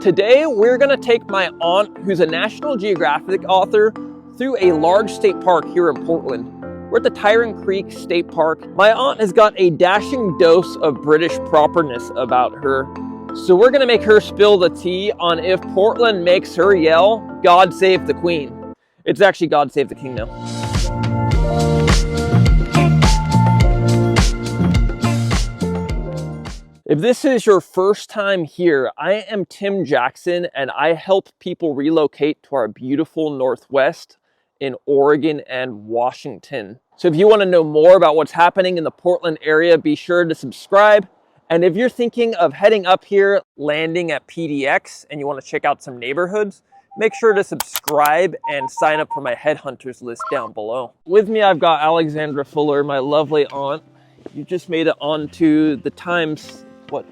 Today, we're gonna take my aunt, who's a National Geographic author, through a large state park here in Portland. We're at the Tyron Creek State Park. My aunt has got a dashing dose of British properness about her. So we're gonna make her spill the tea on if Portland makes her yell, "God save the Queen." It's actually "God save the King" now. If this is your first time here, I am Tim Jackson and I help people relocate to our beautiful Northwest in Oregon and Washington. So if you want to know more about what's happening in the Portland area, be sure to subscribe. And if you're thinking of heading up here, landing at PDX, and you want to check out some neighborhoods, make sure to subscribe and sign up for my headhunters list down below. With me, I've got Alexandra Fuller, my lovely aunt. You just made it onto the Times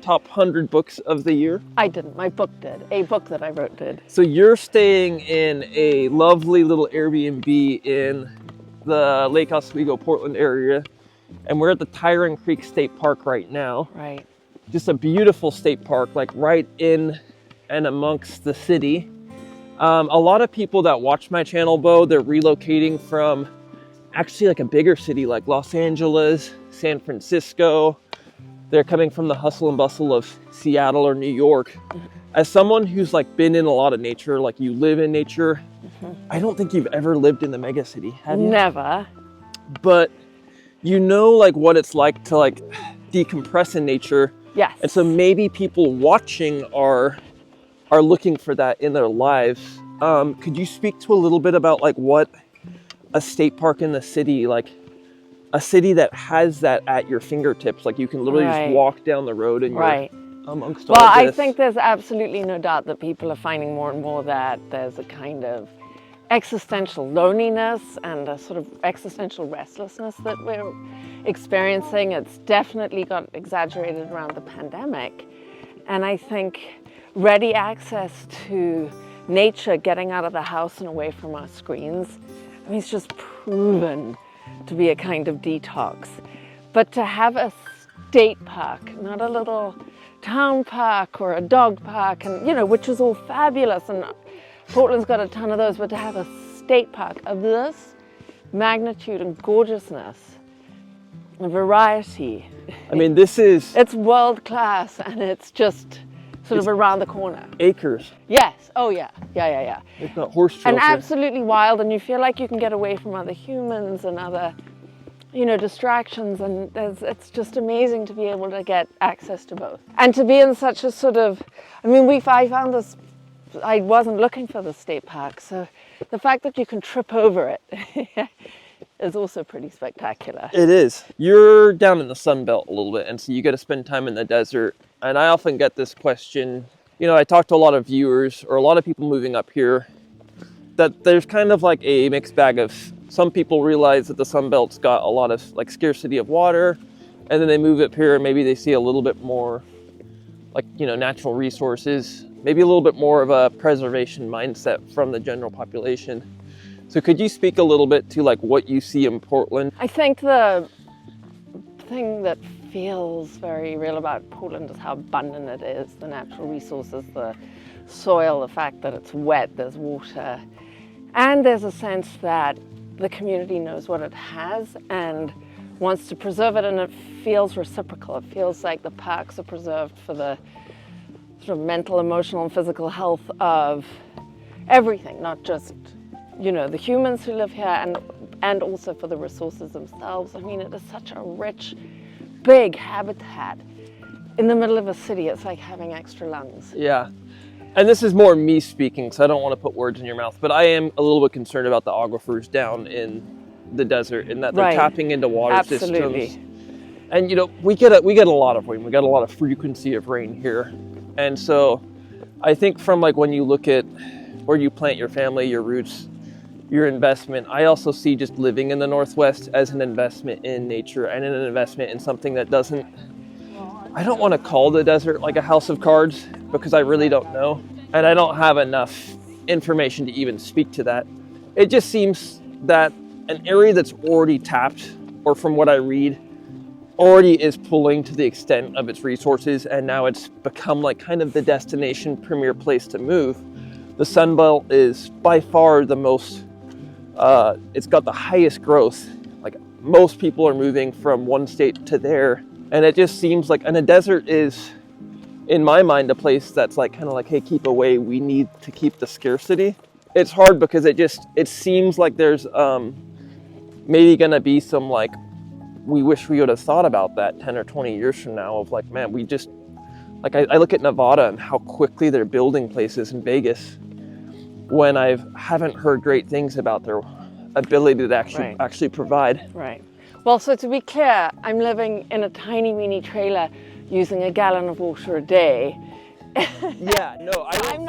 top 100 books of the year? I didn't. My book did. A book that I wrote did. So you're staying in a lovely little Airbnb in the Lake Oswego, Portland area. And we're at the Tyron Creek State Park right now. Right. Just a beautiful state park, like right in and amongst the city. A lot of people that watch my channel, Bo, they're relocating from actually like a bigger city like Los Angeles, San Francisco. They're coming from the hustle and bustle of Seattle or New York. As someone who's like been in a lot of nature, like you live in nature, I don't think you've ever lived in the mega city, have you? Never. But you know like what it's like to like decompress in nature. Yes. And so maybe people watching are looking for that in their lives. Could you speak to a little bit about like what a state park in the city, like a city that has that at your fingertips, like you can literally just walk down the road and you're amongst all Well, this. I think there's absolutely no doubt that people are finding more and more that there's a kind of existential loneliness and a sort of existential restlessness that we're experiencing. It's definitely got exaggerated around the pandemic. And I think ready access to nature, getting out of the house and away from our screens, I mean, it's just proven to be a kind of detox. But to have a state park, not a little town park or a dog park, and which is all fabulous, and Portland's got a ton of those, but to have a state park of this magnitude and gorgeousness and variety. I mean, it's world class, and it's just sort of around the corner. Acres. Yes. Oh yeah. It's not horse trails. And absolutely wild, and you feel like you can get away from other humans and other, distractions, and it's just amazing to be able to get access to both. And to be in such a sort of, I found this, I wasn't looking for the state park, so the fact that you can trip over it is also pretty spectacular. It is. You're down in the Sun Belt a little bit, and so you get to spend time in the desert. And I often get this question, I talk to a lot of viewers or a lot of people moving up here, that there's kind of like a mixed bag of some people realize that the Sun Belt's got a lot of like scarcity of water, and then they move up here and maybe they see a little bit more like, natural resources, maybe a little bit more of a preservation mindset from the general population. So could you speak a little bit to like what you see in Portland? I think the thing that feels very real about Portland is how abundant it is, the natural resources, the soil, the fact that it's wet, there's water, and there's a sense that the community knows what it has and wants to preserve it, and it feels reciprocal. It feels like the parks are preserved for the sort of mental, emotional, and physical health of everything, not just the humans who live here, and also for the resources themselves. I mean, it is such a rich, big habitat in the middle of a city. It's like having extra lungs. Yeah. And this is more me speaking, so I don't want to put words in your mouth, but I am a little bit concerned about the aquifers down in the desert and that they're tapping into water systems. And we get a lot of rain. We got a lot of frequency of rain here. And so I think from like when you look at where you plant your family, your roots, your investment, I also see just living in the Northwest as an investment in nature and an investment in something that doesn't, I don't want to call the desert like a house of cards because I really don't know. And I don't have enough information to even speak to that. It just seems that an area that's already tapped, or from what I read, already is pulling to the extent of its resources, and now it's become like kind of the destination premier place to move. The Sun Belt is by far the most, it's got the highest growth. Like most people are moving from one state to there, and it just seems like, and a desert is, in my mind, a place that's like kind of like, hey, keep away, we need to keep the scarcity. It's hard because it seems like there's maybe gonna be some like, we wish we would have thought about that 10 or 20 years from now of like, man, we just, like I look at Nevada and how quickly they're building places in Vegas when I haven't heard great things about their ability to actually provide. Right. Well, so to be clear, I'm living in a tiny weeny trailer using a gallon of water a day. Yeah, no, I'm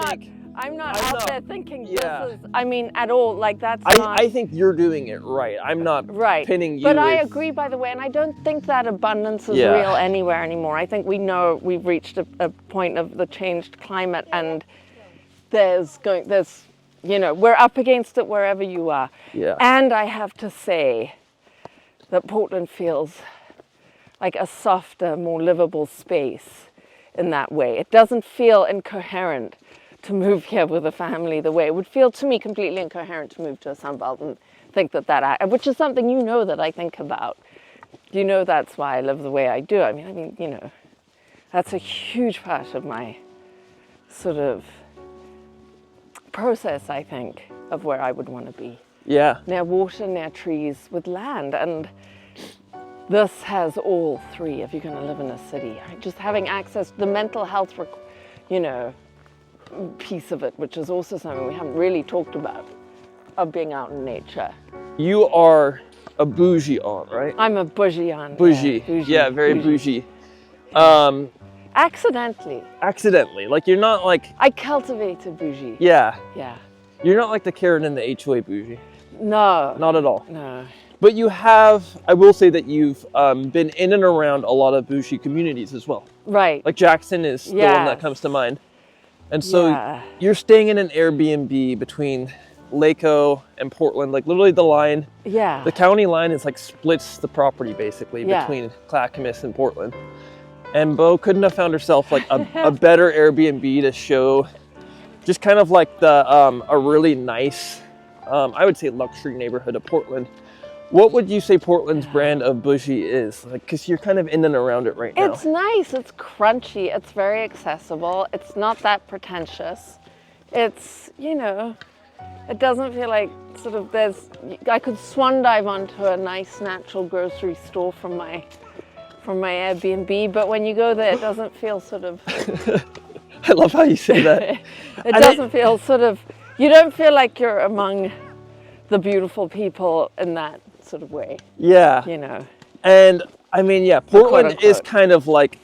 not out there thinking this is, I mean, at all, like that's not... I think you're doing it right. I'm not pinning you. But I agree, by the way, and I don't think that abundance is real anywhere anymore. I think we know we've reached a point of the changed climate, and there's, you know, we're up against it wherever you are. Yeah. And I have to say that Portland feels like a softer, more livable space in that way. It doesn't feel incoherent to move here with a family the way it would feel to me completely incoherent to move to a Sunbelt and think that, which is something you know that I think about. You know that's why I live the way I do. I mean, you know, that's a huge part of my sort of process, I think, of where I would want to be. Yeah. Near water, near trees, with land. And this has all three if you're going to live in a city. Just having access to the mental health, you know, piece of it, which is also something we haven't really talked about, of being out in nature. You are a bougie aunt, right? I'm a bougie aunt. Bougie. Yeah, very bougie. Accidentally. Like you're not like... I cultivated bougie. Yeah. Yeah. You're not like the Karen in the HOA bougie. No. Not at all. No. But you have, I will say that you've been in and around a lot of bougie communities as well. Right. Like Jackson is the one that comes to mind. And so you're staying in an Airbnb between Lake O and Portland, like literally the line. Yeah. The county line is like splits the property basically between Clackamas and Portland. And Bo couldn't have found herself like a better Airbnb to show just kind of like the a really nice, I would say luxury neighborhood of Portland. What would you say Portland's brand of bougie is? Like, because you're kind of in and around it right now. It's nice, it's crunchy, it's very accessible, it's not that pretentious. It's, you know, it doesn't feel like sort of I could swan dive onto a nice natural grocery store from my Airbnb, but when you go there, it doesn't feel sort of... I love how you say that. It doesn't feel sort of, you don't feel like you're among the beautiful people in that sort of way. Yeah. You know. And I mean, yeah, Portland is kind of like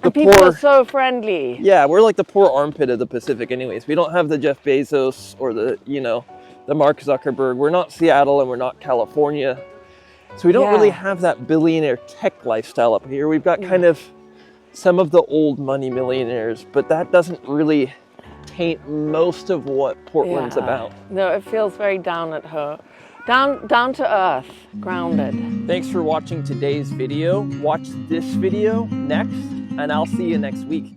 the people are so friendly. Yeah, we're like the poor armpit of the Pacific anyways. We don't have the Jeff Bezos or the, you know, the Mark Zuckerberg. We're not Seattle and we're not California. So we don't really have that billionaire tech lifestyle up here. We've got kind of some of the old money millionaires, but that doesn't really taint most of what Portland's about. No, it feels very down at her. Down to earth, grounded. Thanks for watching today's video. Watch this video next, and I'll see you next week.